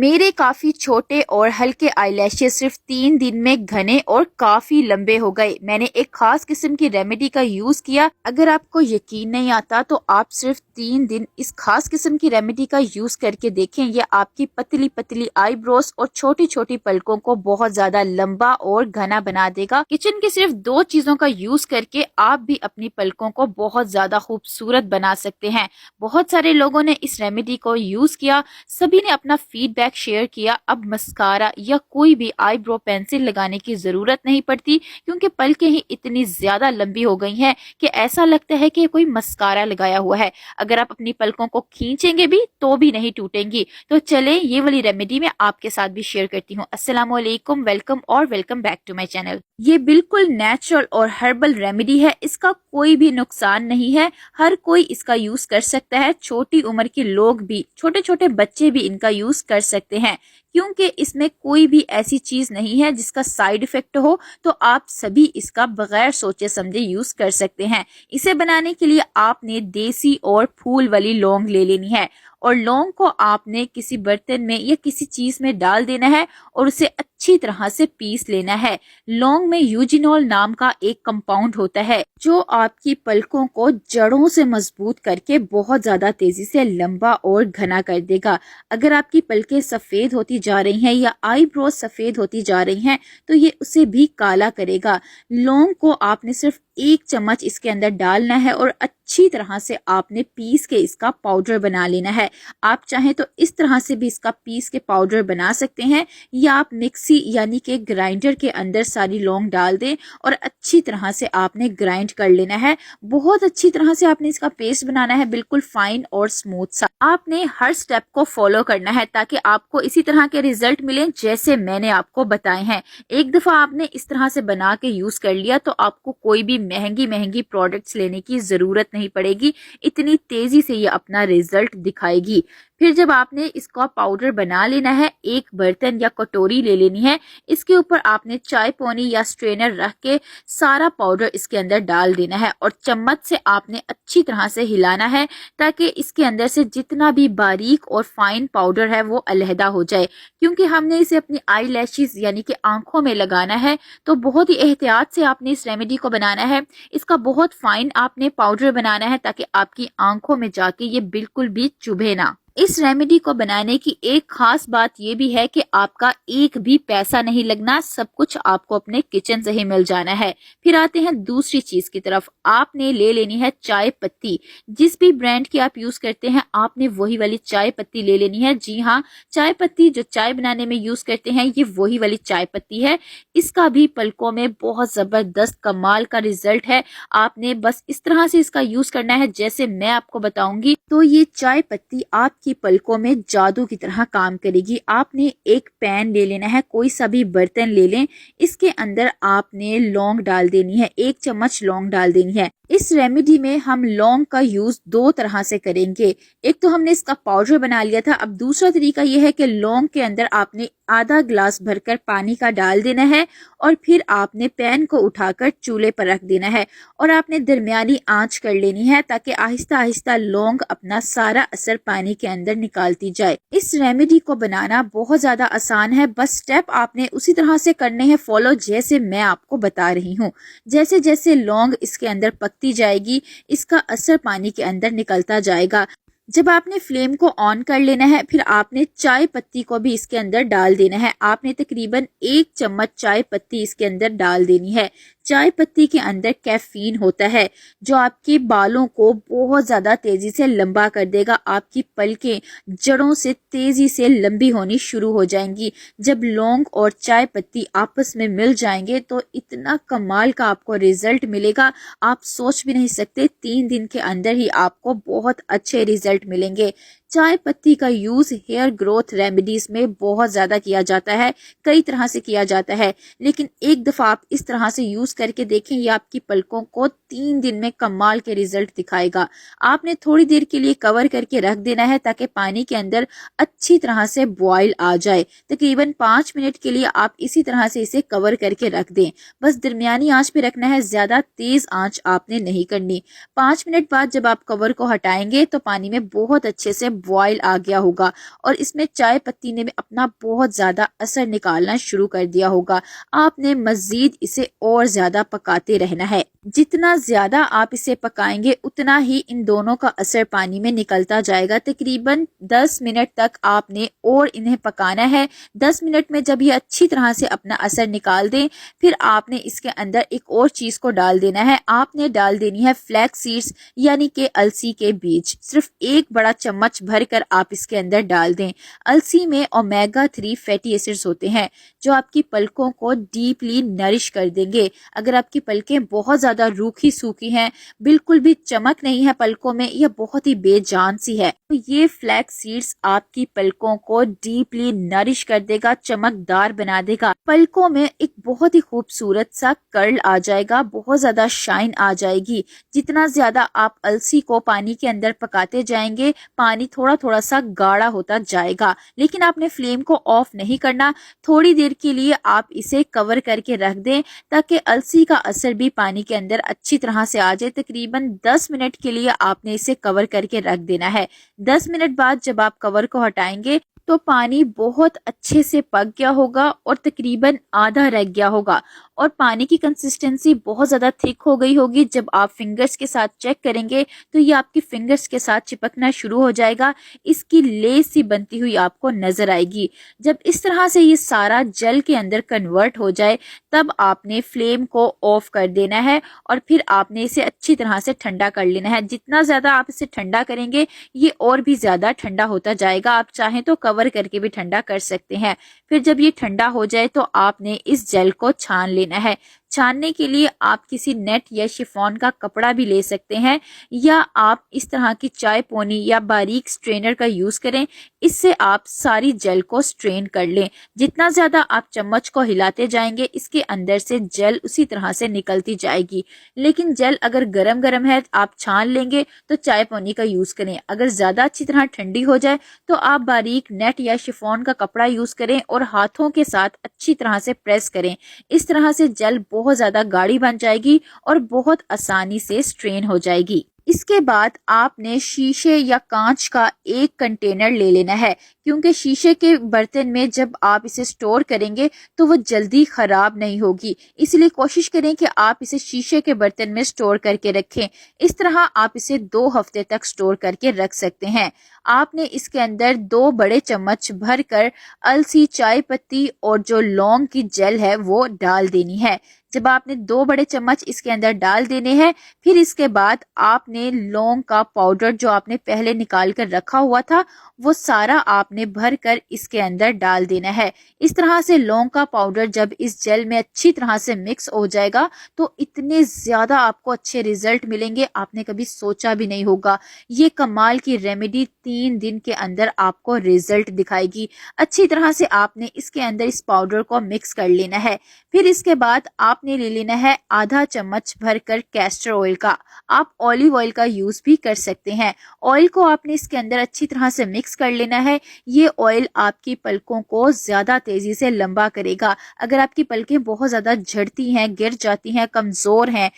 मेरे काफी छोटे और हल्के आईलैशेस सिर्फ 3 दिन में घने और काफी लंबे हो गए। मैंने एक खास किस्म की रेमेडी का यूज किया। अगर आपको यकीन नहीं आता तो आप सिर्फ 3 दिन इस खास किस्म की रेमेडी का यूज करके देखें। यह आपकी पतली पतली आईब्रोज और छोटी छोटी पलकों को बहुत ज्यादा लंबा और घना बना देगा। किचन की सिर्फ 2 चीजों का यूज करके आप भी अपनी पलकों को बहुत ज्यादा खूबसूरत बना सकते हैं। बहुत सारे लोगों ने इस रेमेडी को यूज किया, सभी ने अपना फीडबैक शेयर किया। अब मस्कारा या कोई भी आईब्रो पेंसिल लगाने की जरूरत नहीं पड़ती, क्योंकि पलकें ही इतनी ज्यादा लंबी हो गई हैं कि ऐसा लगता है कि कोई मस्कारा लगाया हुआ है। अगर आप अपनी पलकों को खींचेंगे भी तो भी नहीं टूटेंगी। तो चले ये वाली रेमेडी मैं आपके साथ भी शेयर करती हूँ। अस्सलाम वालेकुम, वेलकम और welcome back to my channel. ये बिल्कुल नेचुरल और हर्बल रेमेडी है। इसका कोई भी नुकसान नहीं है, हर कोई इसका यूज कर सकता है। छोटी उम्र के लोग भी, छोटे छोटे बच्चे भी इनका यूज कर सकते हैं, क्योंकि इसमें कोई भी ऐसी चीज नहीं है जिसका साइड इफेक्ट हो। तो आप सभी इसका बगैर सोचे समझे यूज कर सकते हैं। इसे बनाने के लिए आपने देसी और फूल वाली लौंग ले लेनी है, और लौंग को आपने किसी बर्तन में या किसी चीज में डाल देना है और उसे अच्छी तरह से पीस लेना है। लौंग में यूजिनोल नाम का एक कंपाउंड होता है जो आपकी पलकों को जड़ों से मजबूत करके बहुत ज्यादा तेजी से लंबा और घना कर देगा। अगर आपकी पलकें सफेद होती जा रही हैं या आईब्रोज सफेद होती जा रही हैं तो ये उसे भी काला करेगा। लौंग को आपने सिर्फ 1 चम्मच इसके अंदर डालना है और अच्छी तरह से आपने पीस के इसका पाउडर बना लेना है। आप चाहें तो इस तरह से भी इसका पीस के पाउडर बना सकते हैं, या आप मिक्सी यानी कि ग्राइंडर के अंदर सारी लौंग डाल दें और अच्छी तरह से आपने ग्राइंड कर लेना है। बहुत अच्छी तरह से आपने इसका पेस्ट बनाना है, बिल्कुल फाइन और स्मूथ सा। आपने हर स्टेप को फॉलो करना है ताकि आपको इसी तरह के रिजल्ट मिले जैसे मैंने आपको बताए हैं। एक दफा आपने इस तरह से बना के यूज कर लिया तो आपको कोई भी महंगी महंगी प्रोडक्ट्स लेने की जरूरत नहीं पड़ेगी। इतनी तेजी से ये अपना रिजल्ट दिखाएगी। फिर जब आपने इसका पाउडर बना लेना है, एक बर्तन या कटोरी ले लेनी है। इसके ऊपर आपने चाय पोनी या स्ट्रेनर रख के सारा पाउडर इसके अंदर डाल देना है और चम्मच से आपने अच्छी तरह से हिलाना है ताकि इसके अंदर से जितना भी बारीक और फाइन पाउडर है वो अलहदा हो जाए। क्योंकि हमने इसे अपनी आई लैशेज यानी कि आंखों में लगाना है, तो बहुत ही एहतियात से आपने इस रेमेडी को बनाना है। इसका बहुत फाइन आपने पाउडर बनाना है ताकि आपकी आंखों में जाके ये बिल्कुल भी चुभे ना। इस रेमेडी को बनाने की एक खास बात ये भी है कि आपका एक भी पैसा नहीं लगना, सब कुछ आपको अपने किचन से ही मिल जाना है। फिर आते हैं दूसरी चीज की तरफ। आपने ले लेनी है चाय पत्ती। जिस भी ब्रांड की आप यूज करते हैं आपने वही वाली चाय पत्ती ले लेनी है। जी हाँ, चाय पत्ती जो चाय बनाने में यूज करते हैं ये वही वाली चाय पत्ती है। इसका भी पलकों में बहुत जबरदस्त कमाल का रिजल्ट है। आपने बस इस तरह से इसका यूज करना है जैसे मैं आपको बताऊंगी। तो ये चाय पत्ती आपकी पलकों में जादू की तरह काम करेगी। आपने एक पैन ले लेना है, कोई सा भी बर्तन ले लें। इसके अंदर आपने लौंग डाल देनी है, 1 चम्मच लौंग डाल देनी है। इस रेमेडी में हम लौंग का यूज 2 तरह से करेंगे। एक तो हमने इसका पाउडर बना लिया था, अब दूसरा तरीका यह है कि लौंग के अंदर आपने आधा ग्लास भरकर पानी का डाल देना है और फिर आपने पैन को उठाकर चूल्हे पर रख देना है और आपने दरमियानी आंच कर लेनी है ताकि आहिस्ता आहिस्ता लौंग अपना सारा असर पानी के अंदर निकालती जाए। इस रेमेडी को बनाना बहुत ज्यादा आसान है, बस स्टेप आपने उसी तरह से करने हैं फॉलो जैसे मैं आपको बता रही हूँ। जैसे जैसे लौंग इसके अंदर पकती जाएगी इसका असर पानी के अंदर निकलता जाएगा। जब आपने फ्लेम को ऑन कर लेना है फिर आपने चाय पत्ती को भी इसके अंदर डाल देना है। आपने तकरीबन 1 चम्मच चाय पत्ती इसके अंदर डाल देनी है। चाय पत्ती के अंदर कैफीन होता है जो आपके बालों को बहुत ज्यादा तेजी से लंबा कर देगा। आपकी पलकें जड़ों से तेजी से लंबी होनी शुरू हो जाएंगी। जब लौंग और चाय पत्ती आपस में मिल जाएंगे तो इतना कमाल का आपको रिजल्ट मिलेगा, आप सोच भी नहीं सकते। 3 दिन के अंदर ही आपको बहुत अच्छे रिजल्ट मिलेंगे। चाय पत्ती का यूज हेयर ग्रोथ रेमेडीज में बहुत ज्यादा किया जाता है, कई तरह से किया जाता है, लेकिन एक दफा आप इस तरह से यूज करके देखें, ये आपकी पलकों को 3 दिन में कमाल के रिजल्ट दिखाएगा। आपने थोड़ी देर के लिए कवर करके रख देना है ताकि पानी के अंदर अच्छी तरह से बॉयल आ जाए। तकरीबन 5 मिनट के लिए आप इसी तरह से इसे कवर करके रख दें। बस दरमियानी आंच पे रखना है, ज्यादा तेज आंच आपने नहीं करनी। 5 मिनट बाद जब आप कवर को हटाएंगे तो पानी में बहुत अच्छे से बॉयल आ गया होगा और इसमें चाय पत्ती ने भी अपना बहुत ज़्यादा असर निकालना शुरू कर दिया होगा। आपने मज़ीद इसे और ज़्यादा पकाते रहना है। जितना ज़्यादा आप इसे पकाएंगे उतना ही इन दोनों का असर पानी में निकलता जाएगा। तकरीबन 10 मिनट तक आपने और इन्हें पकाना है। 10 मिनट में जब ये अच्छी तरह से अपना असर निकाल दें, फिर आपने इसके अंदर एक और चीज़ को डाल देना है। आपने डाल देनी है फ्लैक्स सीड्स यानी कि अलसी के बीज। सिर्फ 1 बड़ा चम्मच भर कर आप इसके अंदर डाल दें। अलसी में ओमेगा 3 फैटी एसिड्स होते हैं जो आपकी पलकों को डीपली नरिश कर देंगे। अगर आपकी पलकें बहुत ज़्यादा रूखी सूखी हैं, बिल्कुल भी चमक नहीं है पलकों में, यह बहुत ही बेजान सी है, तो ये फ्लैक्स सीड्स आपकी पलकों को डीपली नरिश कर देगा, चमकदार बना देगा। पलकों में एक बहुत ही खूबसूरत सा कर्ल आ जाएगा, बहुत ज्यादा शाइन आ जाएगी। जितना ज्यादा आप अलसी को पानी के अंदर पकाते जाएंगे, पानी थोड़ा थोड़ा सा गाढ़ा होता जाएगा। लेकिन आपने फ्लेम को ऑफ नहीं करना। थोड़ी देर के लिए आप इसे कवर करके रख दें ताकि अलसी का असर भी पानी के अंदर अच्छी तरह से आ जाए। तकरीबन 10 मिनट के लिए आपने इसे कवर करके रख देना है। 10 मिनट बाद जब आप कवर को हटाएंगे तो पानी बहुत अच्छे से पक गया होगा और तकरीबन आधा रह गया होगा और पानी की कंसिस्टेंसी बहुत ज़्यादा थिक हो गई होगी। जब आप फिंगर्स के साथ चेक करेंगे तो ये आपकी फिंगर्स के साथ चिपकना शुरू हो जाएगा, इसकी लेस सी बनती हुई आपको नजर आएगी। जब इस तरह से ये सारा जल के अंदर कन्वर्ट हो जाए तब आपने फ्लेम को ऑफ कर देना है और फिर आपने इसे अच्छी तरह से ठंडा कर लेना है। जितना ज़्यादा आप इसे ठंडा करेंगे ये और भी ज़्यादा ठंडा होता जाएगा। आप चाहें तो कवर करके भी ठंडा कर सकते हैं। फिर जब ये ठंडा हो जाए तो आपने इस जल को छान लेना है। छानने के लिए आप किसी नेट या शिफॉन का कपड़ा भी ले सकते हैं या आप इस तरह की चाय पोनी या बारीक स्ट्रेनर का यूज करें। इससे आप सारी जल को स्ट्रेन कर लें। जितना ज्यादा आप चम्मच को हिलाते जाएंगे इसके अंदर से जल उसी तरह से निकलती जाएगी। लेकिन जल अगर गरम गरम है आप छान लेंगे तो चाय पोनी का यूज करें। अगर ज्यादा अच्छी तरह ठंडी हो जाए तो आप बारीक नेट या शिफॉन का कपड़ा यूज करें और हाथों के साथ अच्छी तरह से प्रेस करें। इस तरह से जल बहुत ज्यादा गाढ़ी बन जाएगी और बहुत आसानी से स्ट्रेन हो जाएगी। इसके बाद आपने शीशे या कांच का एक कंटेनर ले लेना है, क्योंकि शीशे के बर्तन में जब आप इसे स्टोर करेंगे तो वो जल्दी खराब नहीं होगी। इसलिए कोशिश करें कि आप इसे शीशे के बर्तन में स्टोर करके रखें। इस तरह आप इसे 2 हफ्ते तक स्टोर करके रख सकते हैं। आपने इसके अंदर 2 बड़े चम्मच भरकर अलसी, चाय पत्ती और जो लौंग की जेल है वो डाल देनी है। जब आपने 2 बड़े चम्मच इसके अंदर डाल देने हैं, फिर इसके बाद आपने लौंग का पाउडर जो आपने पहले निकाल कर रखा हुआ था वो सारा आपने भर कर इसके अंदर डाल देना है। इस तरह से लौंग का पाउडर जब इस जेल में अच्छी तरह से मिक्स हो जाएगा तो इतने ज्यादा आपको अच्छे रिजल्ट मिलेंगे, आपने कभी सोचा भी नहीं होगा। ये कमाल की रेमेडी 3 दिन के अंदर आपको रिजल्ट दिखाएगी। अच्छी तरह से आपने इसके अंदर इस पाउडर को मिक्स कर लेना है। फिर इसके बाद आपने ले लेना है आधा चम्मच भरकर कैस्टर ऑयल का। आप ऑलिव ऑयल का यूज भी कर सकते हैं। ऑयल को आपने इसके अंदर अच्छी तरह से मिक्स कर लेना है। ये ऑयल आपकी पलकों को ज्यादा तेजी से लंबा करेगा। अगर आपकी पलकें बहुत ज्यादा झड़ती हैं, गिर जाती हैं, कमजोर हैं,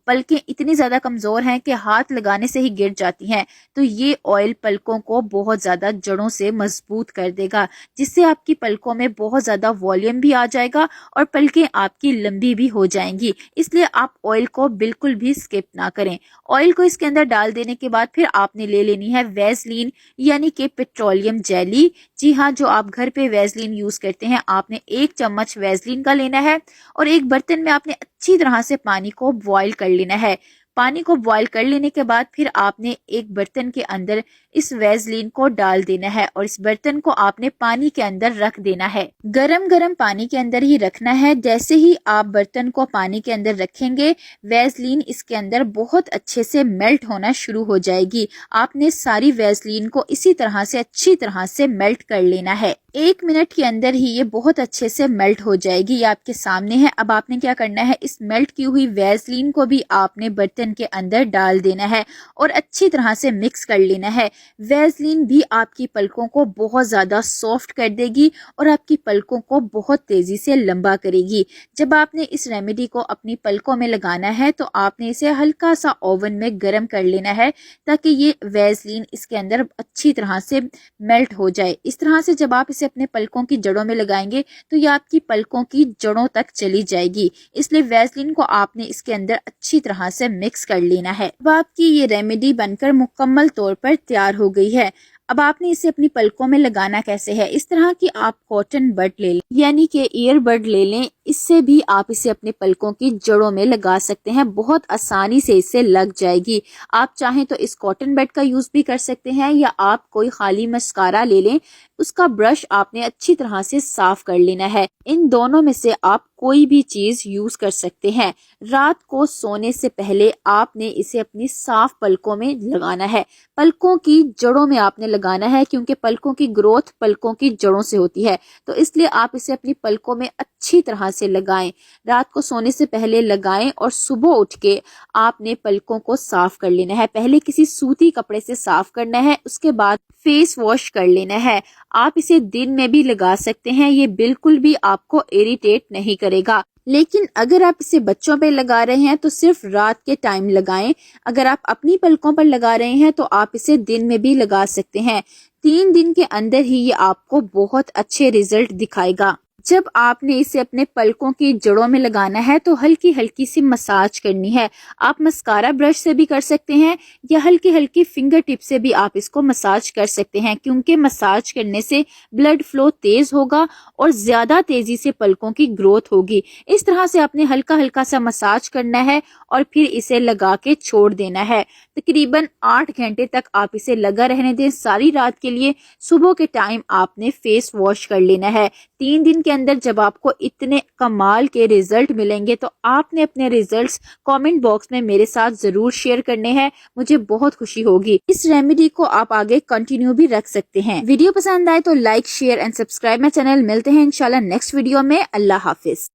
पलकें इतनी ज्यादा कमजोर हैं कि हाथ लगाने से ही गिर जाती हैं, तो ये ऑयल पलकों को बहुत ज्यादा जड़ों से मजबूत कर देगा, जिससे आपकी पलकों में बहुत ज्यादा वॉल्यूम भी आ जाएगा और पलकें आपकी लंबी भी हो जाएंगी। इसलिए आप ऑयल को बिल्कुल भी स्किप ना करें। ऑयल को इसके अंदर डाल देने के बाद फिर आपने ले लेनी है वैसलीन यानी कि पेट्रोलियम जेली। जी हाँ, जो आप घर पे वैसलीन यूज करते हैं, आपने 1 चम्मच वैसलीन का लेना है और एक बर्तन में आपने अच्छी तरह से पानी को बॉईल कर लेना है। पानी को बॉईल कर लेने के बाद फिर आपने एक बर्तन के अंदर इस वैसलीन को डाल देना है और इस बर्तन को आपने पानी के अंदर रख देना है। गरम गरम पानी के अंदर ही रखना है। जैसे ही आप बर्तन को पानी के अंदर रखेंगे, वैसलीन इसके अंदर बहुत अच्छे से मेल्ट होना शुरू हो जाएगी। आपने सारी वैसलीन को इसी तरह से अच्छी तरह से मेल्ट कर लेना है। 1 मिनट के अंदर ही ये बहुत अच्छे से मेल्ट हो जाएगी। ये आपके सामने है। अब आपने क्या करना है, इस मेल्ट की हुई वैसलीन को भी आपने बर्तन के अंदर डाल देना है और अच्छी तरह से मिक्स कर लेना है। वैसलीन भी आपकी पलकों को बहुत ज़्यादा सॉफ्ट कर देगी और आपकी पलकों को बहुत तेज़ी से लंबा करेगी। जब आपने इस रेमेडी को अपनी पलकों में लगाना है तो आपने इसे हल्का सा ओवन में गर्म कर लेना है ताकि ये वैसलीन इसके अंदर अच्छी तरह से मेल्ट हो जाए। इस तरह से जब आप इसे अपने पलकों की जड़ों में लगाएंगे तो ये आपकी पलकों की जड़ों तक चली जाएगी। इसलिए वैसलीन को आपने इसके अंदर अच्छी तरह से मिक्स कर लेना है। अब आपकी ये रेमेडी बनकर मुकम्मल तौर पर तैयार हो गई है। अब आपने इसे अपनी पलकों में लगाना कैसे है, इस तरह की आप कॉटन बड ले लें, यानी कि ईयरबड ले लें। इससे भी आप इसे अपने पलकों की जड़ों में लगा सकते हैं, बहुत आसानी से इससे लग जाएगी। आप चाहें तो इस कॉटन बड का यूज भी कर सकते हैं या आप कोई खाली मस्कारा ले लें, उसका ब्रश आपने अच्छी तरह से साफ कर लेना है। इन दोनों में से आप कोई भी चीज यूज कर सकते हैं। रात को सोने से पहले आपने इसे अपनी साफ पलकों में लगाना है, पलकों की जड़ों में आपने लगाना है, क्योंकि पलकों की ग्रोथ पलकों की जड़ों से होती है। तो इसलिए आप इसे अपनी पलकों में अच्छी तरह से लगाएं, रात को सोने से पहले लगाएं और सुबह उठ के आपने पलकों को साफ कर लेना है। पहले किसी सूती कपड़े से साफ करना है, उसके बाद फेस वॉश कर लेना है। आप इसे दिन में भी लगा सकते हैं, ये बिल्कुल भी आपको इरिटेट नहीं करेगा। लेकिन अगर आप इसे बच्चों पे लगा रहे हैं तो सिर्फ रात के टाइम लगाएं। अगर आप अपनी पलकों पर लगा रहे हैं तो आप इसे दिन में भी लगा सकते हैं। 3 दिन के अंदर ही ये आपको बहुत अच्छे रिजल्ट दिखाएगा। जब आपने इसे अपने पलकों की जड़ों में लगाना है तो हल्की हल्की सी मसाज करनी है। आप मस्कारा ब्रश से भी कर सकते हैं या हल्की हल्की फिंगर टिप से भी आप इसको मसाज कर सकते हैं, क्योंकि मसाज करने से ब्लड फ्लो तेज होगा और ज्यादा तेजी से पलकों की ग्रोथ होगी। इस तरह से आपने हल्का हल्का सा मसाज करना है और फिर इसे लगा के छोड़ देना है। तकरीबन 8 घंटे तक आप इसे लगा रहने दें, सारी रात के लिए। सुबह के टाइम आपने फेस वॉश कर लेना है। 3 दिन के अंदर जब आपको इतने कमाल के रिजल्ट मिलेंगे तो आपने अपने रिजल्ट्स कमेंट बॉक्स में मेरे साथ जरूर शेयर करने हैं, मुझे बहुत खुशी होगी। इस रेमेडी को आप आगे कंटिन्यू भी रख सकते हैं। वीडियो पसंद आए तो like share and subscribe my channel. मिलते हैं इंशाल्लाह नेक्स्ट वीडियो में। अल्लाह हाफिज।